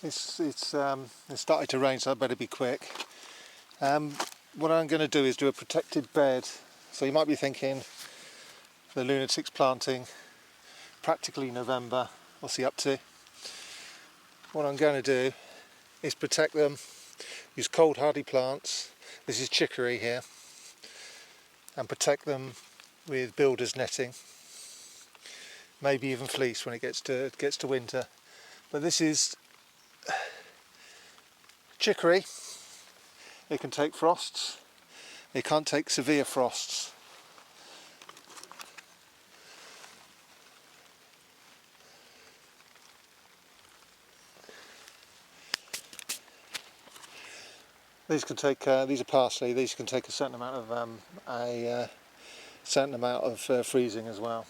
It's started to rain, so I better be quick. What I'm going to do is do a protected bed. So you might be thinking, the lunatic's planting practically November. What's he up to? What I'm going to do is protect them. Use cold hardy plants. This is chicory here, and protect them with builder's netting. Maybe even fleece when it gets to winter. But this is chicory. It can take frosts. It can't take severe frosts. These can take. These are parsley. These can take a certain amount of freezing as well.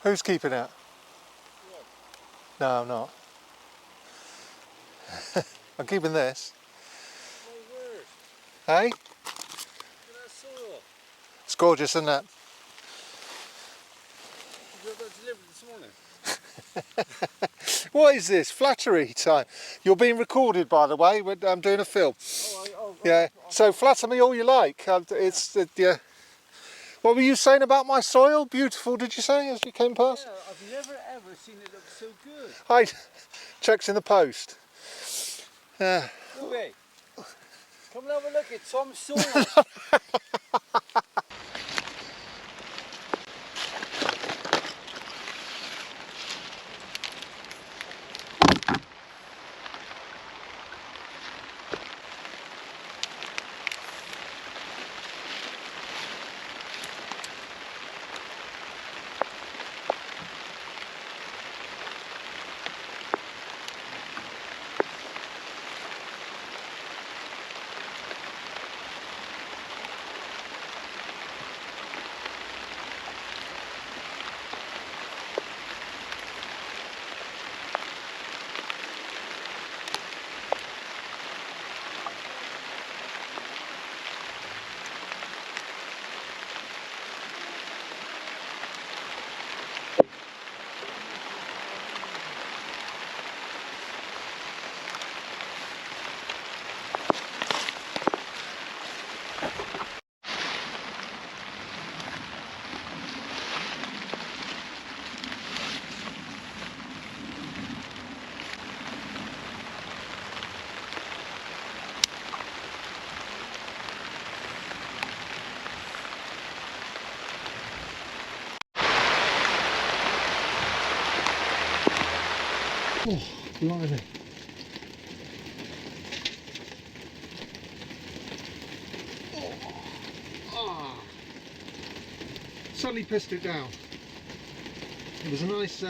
Who's keeping it? No, I'm not. I'm keeping this. My word. Hey? Look at that soil. It's gorgeous, isn't it? You got that delivered this morning. What is this? Flattery time. You're being recorded, by the way. I'm doing a film. Yeah. So flatter me all you like. Yeah. What were you saying about my soil? Beautiful, did you say, as you came past? Yeah, I've never ever seen it look so good. Hi. Checks in the post. Louis, come and have a look at Tom's soil. Oh, blimey. Suddenly pissed it down. It was nice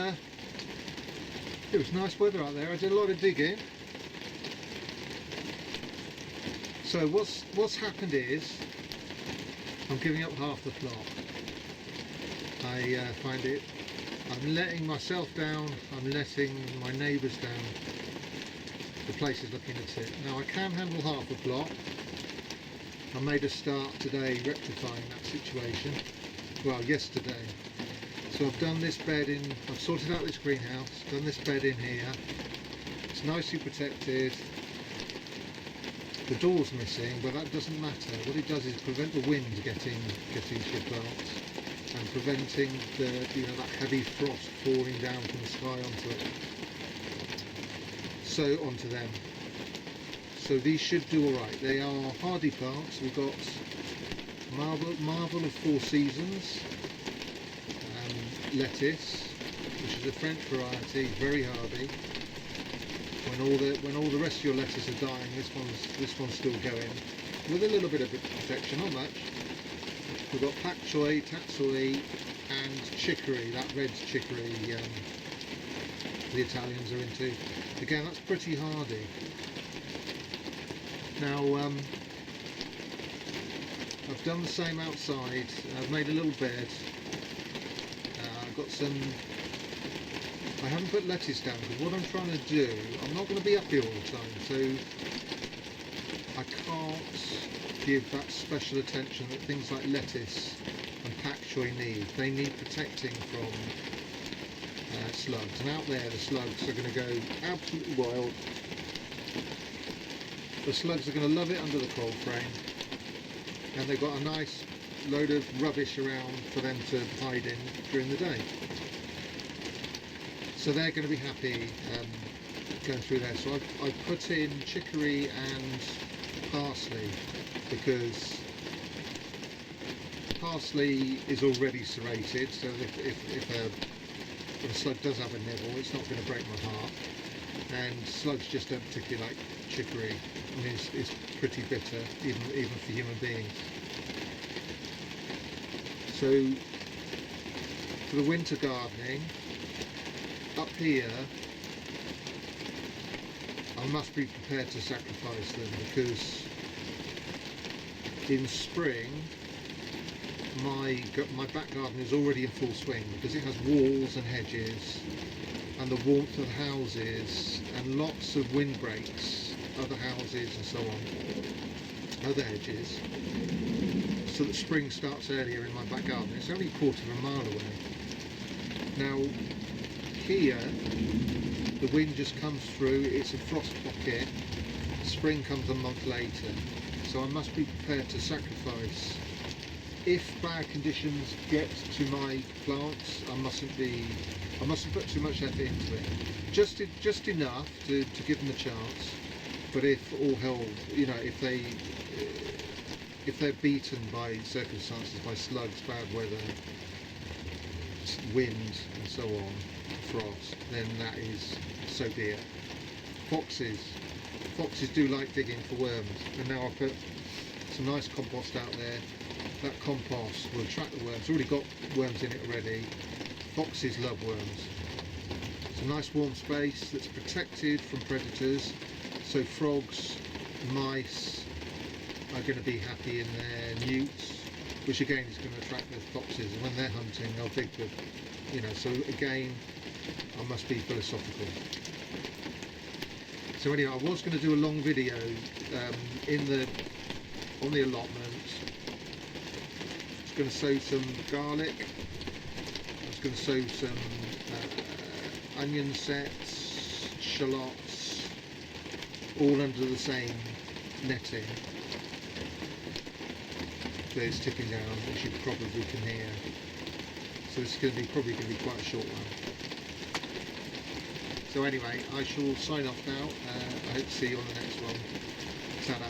weather out there. I did a lot of digging. So what's happened is I'm giving up half the plot. I find it. I'm letting myself down, I'm letting my neighbours down. The place is looking at it. Now I can handle half the plot. I made a start today rectifying that situation. Well, yesterday. So I've done this bed in, I've sorted out this greenhouse, done this bed in here. It's nicely protected. The door's missing, but that doesn't matter. What it does is prevent the wind getting to your plants, and preventing that heavy frost pouring down from the sky onto it. So onto them. So these should do all right. They are hardy plants. We've got Marvel of Four Seasons, lettuce, which is a French variety, very hardy. When all the rest of your lettuce are dying, this one's still going with a little bit of protection, not much. We've got pak choi, tatsoi, and chicory. That red chicory the Italians are into. Again, that's pretty hardy. Now I've done the same outside. I've made a little bed. I've got got some. I haven't put lettuce down because what I'm trying to do, I'm not going to be up here all the time, so I can't give that special attention that things like lettuce and pak choi need. They need protecting from slugs, and out there the slugs are going to go absolutely wild. The slugs are going to love it under the cold frame, and they've got a nice load of rubbish around for them to hide in during the day. So they're going to be happy going through there. So I've put in chicory and parsley because parsley is already serrated, so if a slug does have a nibble, it's not going to break my heart. And slugs just don't particularly like chicory. I mean, it's pretty bitter, even for human beings. So for the winter gardening, up here I must be prepared to sacrifice them, because in spring my back garden is already in full swing, because it has walls and hedges and the warmth of houses and lots of windbreaks, other houses and so on, other hedges, so that spring starts earlier in my back garden. It's only a quarter of a mile away. Now here the wind just comes through, it's a frost pocket, spring comes a month later, so I must be prepared to sacrifice. If bad conditions get to my plants, I mustn't put too much effort into it. Just enough to give them a chance. But if all hell, you know, if they're beaten by circumstances, by slugs, bad weather, wind and so on, frost, then that is so be it. Foxes do like digging for worms, and now I've put some nice compost out there. That compost will attract the worms. It's already got worms in it already. Foxes love worms. It's a nice warm space that's protected from predators, so frogs, mice are going to be happy in there, newts, which again is going to attract the foxes, and when they're hunting they'll dig the, you know, so again I must be philosophical. So anyway, I was going to do a long video on the allotment. I was going to sow some garlic, I was going to sow some onion sets, shallots, all under the same netting. There's tipping down, as you probably can hear. So this is probably going to be quite a short one. So anyway, I shall sign off now. I hope to see you on the next one. Ta-da.